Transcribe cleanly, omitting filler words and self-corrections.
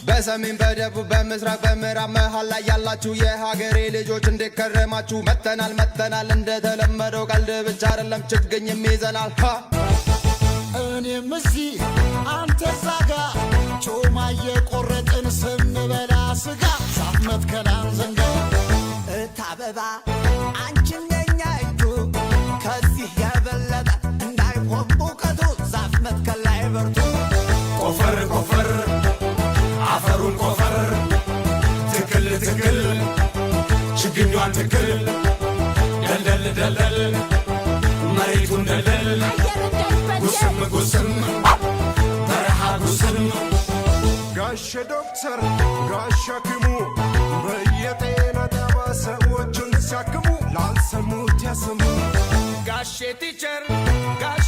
በሰሜን በደቡብ በምስራቅ በምዕራብ መሃል ላይ ያላችሁ የሀገሬ ልጆች እንዴት ከረማችሁ? መተናል እንደተለመደው ቀልድ ብቻ አይደለም ችግኝም ይዘናል። እኔም እዚህ አንተ ዛጋ ጮማ የቆረጥን ስንበላ ስጋ ዛፍ መትከላን ዘንጋ እታበባ አንቺን ነኛይቱ ከዚህ የበለጠ እንዳይሆን ሙቀቱ ዛፍ መትከል ላይ በርቱ። ቆፈር ቆፈር አፈሩን ቆፈር ትክል ትክል ችግኟን ትክል ደልደል ደልደል መሬቱን ደልደል ጉስም ጉስም በረሃ ጉስም ጋሽ ዶክተር ጋሽ ሐኪሙ በየጤና ጣቢያ ሰዎችን ሲያክሙ ላልሰሙት ያስሙ። ጋሼ ቲቸር ጋሽ